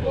Good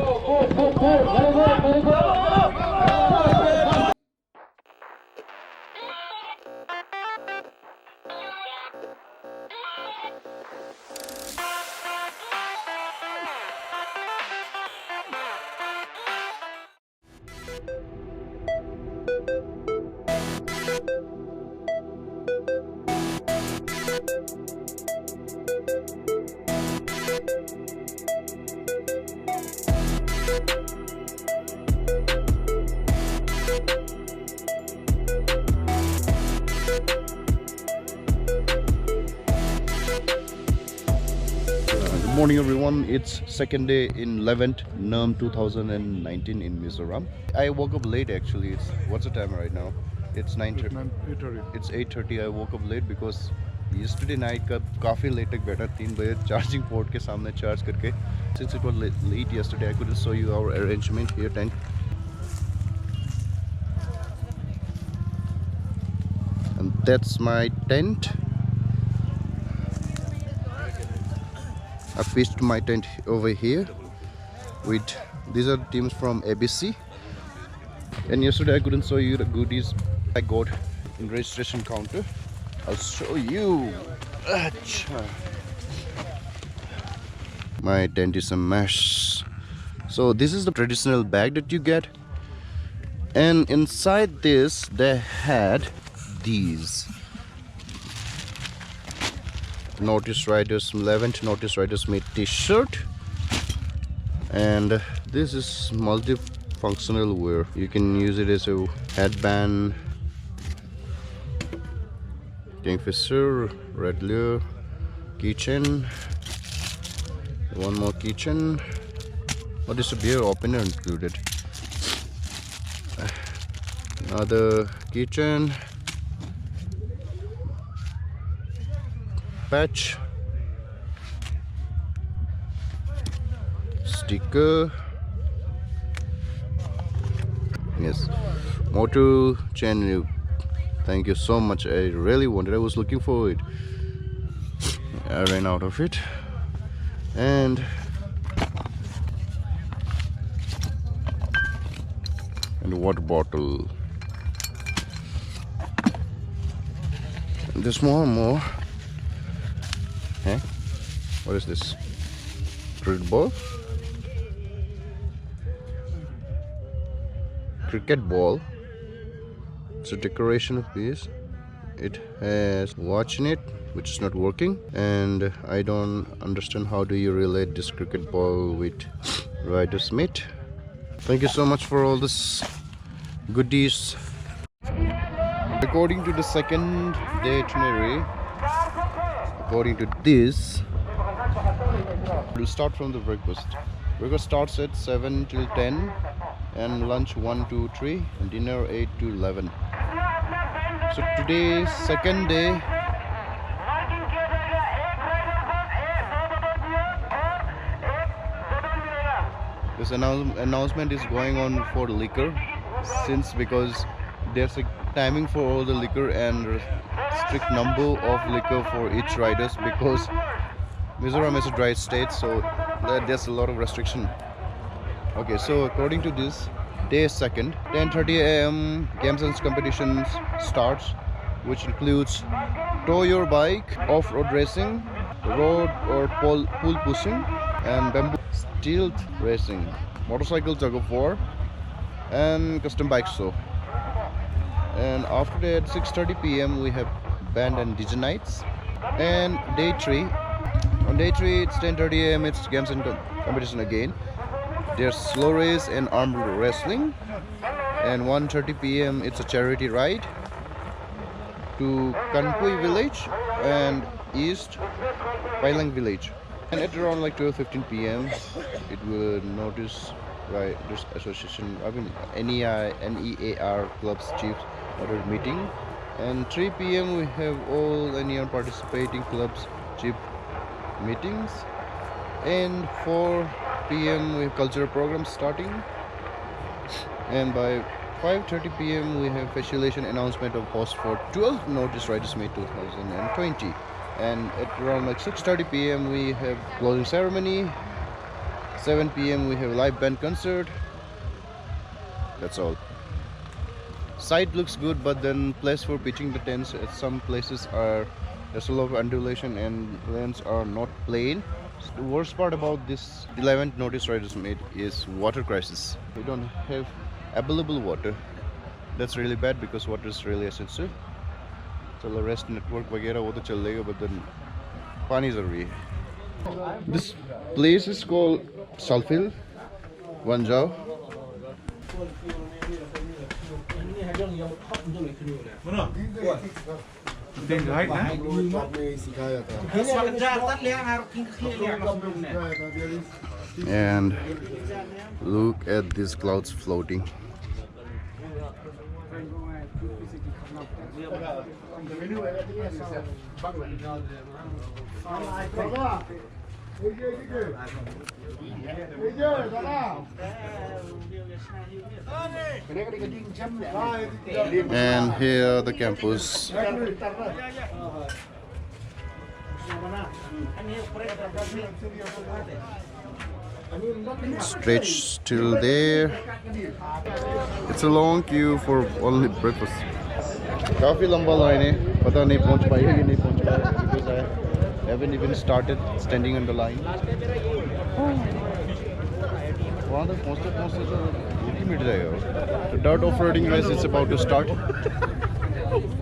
morning everyone, it's second day in 11th Nerm 2019 in Mizoram. I woke up late actually. What's the time right now? It's 9:30. It's 8:30. I woke up late because yesterday night का काफी late तक बैठा 3 बजे charging port के सामने charge करके. Since it was late yesterday, I couldn't show you our arrangement here tent. And that's my tent. I pitched my tent over here with these are teams from ABC, and yesterday I couldn't show you the goodies I got in registration counter. I'll show you. My tent is a mess. So this is the traditional bag that you get, and inside this they had these Notice Riders 11th Notice Riders made t-shirt, and this is multifunctional wear. You can use it as a headband, kingfisher, red lure, keychain, one more keychain. What is a beer opener included? Another keychain, patch, sticker, yes, motor chain. Thank you so much. I really wanted. I was looking for it. I ran out of it, and water bottle. There's more. Hey, what is this? Cricket ball? Cricket ball. It's a decoration piece. It has watch in it, which is not working, and I don't understand how do you relate this cricket ball with Rider's Meet. Thank you so much for all this goodies. According to the second day itinerary, according to this, we'll start from the breakfast. Breakfast starts at 7 till 10, and lunch 1 to 3, and dinner 8 to 11. So today, second day, this announcement is going on for liquor, because there's a timing for all the liquor and strict number of liquor for each riders, because Mizoram is a dry state, so there's a lot of restriction. Okay, so according to this, day second, 10:30 AM games and competitions starts, which includes tow your bike, off-road racing, road or pool pushing, and bamboo stealth racing, motorcycle tug of war, and custom bike show. And after that, 6:30 PM we have band and DJ nights. And day 3, on day 3 it's 10:30 AM, it's games and competition again. There's slow race and armed wrestling. And 1:30 PM it's a charity ride to Kanpui village and East Pailang village. And at around like 12:15 PM it will notice Riders Association, NEAR clubs chiefs order meeting. And 3 PM we have all NEAR participating clubs chief meetings. And 4 PM we have cultural programs starting. And by 5:30 PM we have facilitation announcement of host for 12th Notice Riders May 2020. And at around like 6:30 PM we have closing ceremony, 7 p.m. we have live band concert. That's all. Site looks good, but then place for pitching the tents at some places there's a lot of undulation and lanes are not plain. The worst part about this 11th notice riders made is water crisis. We don't have available water. That's really bad because water is really essential. So the rest network वगैरह वो तो चलेगा, but then पानी ज़रूरी है. This place is called Salfil, Wanzhou. And look at these clouds floating. And here the campus. Stretched till there. It's a long queue for only breakfast. काफी लंबा line है, पता नहीं पहुंच पाएगा कि नहीं पहुंच पाएगा, because I haven't even started standing on the line. वहाँ तक पहुंचते तो 80 मिनट जाएगा. The dirt off-roading race is about to start,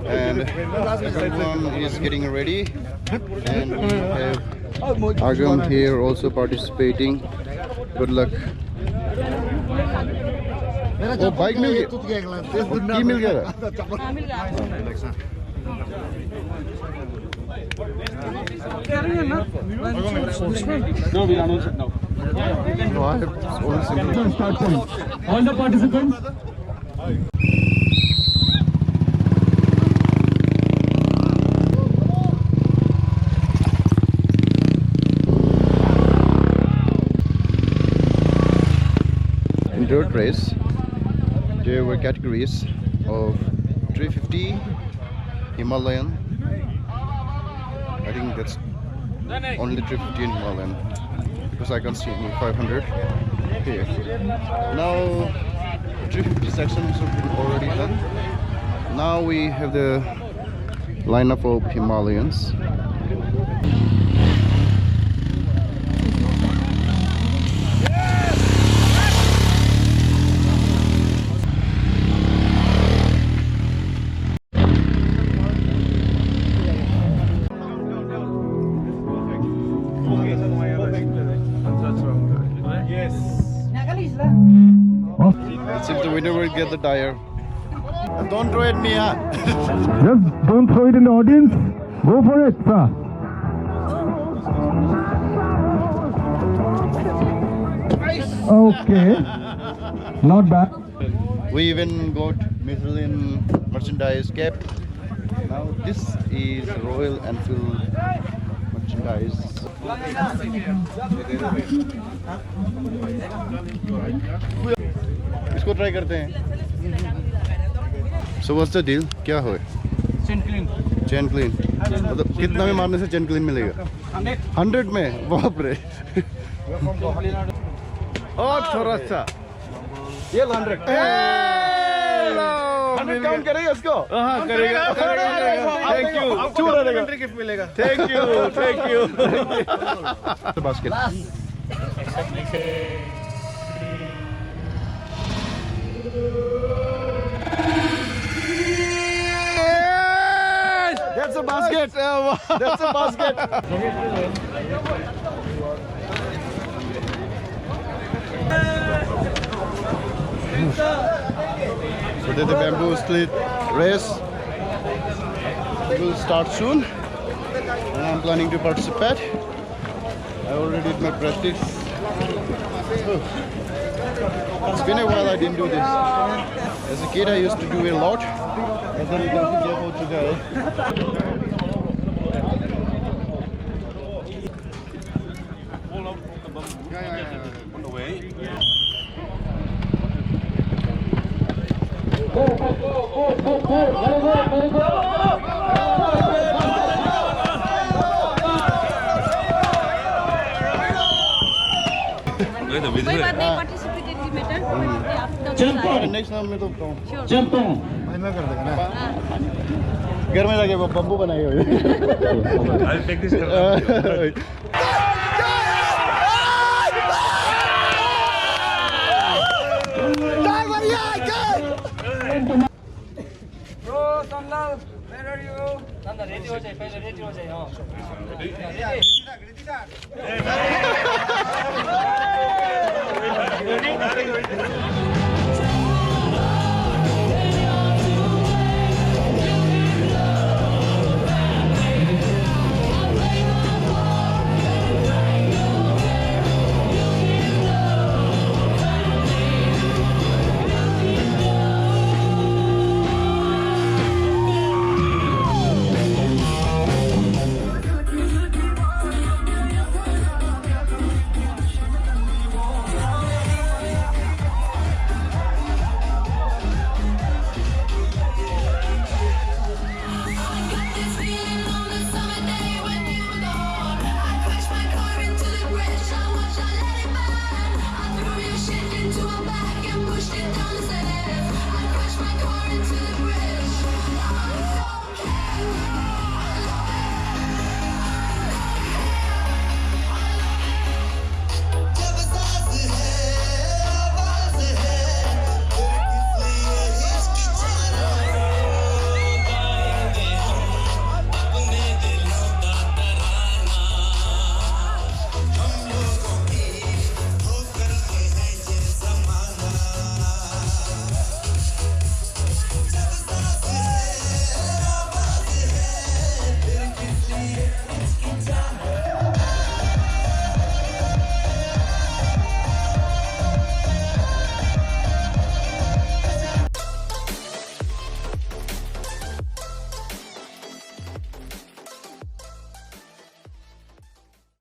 and everyone is getting ready, and we have Agam here also participating. Good luck. Oh, bike मिल गया. की मिल गया. No, I have only single. All the participants. In dirt race, there were categories of 350, Himalayan. I think that's only 350 in Himalayan, because I can't see any 500 here. Now 350 sections are already done. Now we have the lineup of Himalayans. Let's see if the winner will get the tire. Don't throw at me, huh? Just don't throw it in the audience. Go for it, sir. Okay. Not bad. We even got Michelin merchandise cap. Now this is Royal Enfield merchandise. इसको try करते हैं. So what's the deal? क्या हो? Chain clean. Chain clean. मतलब कितना में मारने से चेन क्लीन मिलेगा? 100 में. बाप रे. और थोड़ा सा. ये 100. 100 काउंट करेगा इसको? हाँ करेगा. Thank you. चूरा देगा. गिफ्ट मिलेगा. Thank you. Basket. That's a basket. That's a basket. So the bamboo split race will start soon, and I'm planning to participate. I already did my practice. It's been a while I didn't do this. As a kid I used to do a lot, and then it got to today. On the way. कोई बात नहीं, participate in the matter. Next time मैं तो jump on भाई मैं कर देगा ना। घर में जाके बम्बू बनाए हुए। I'll take this. Ready?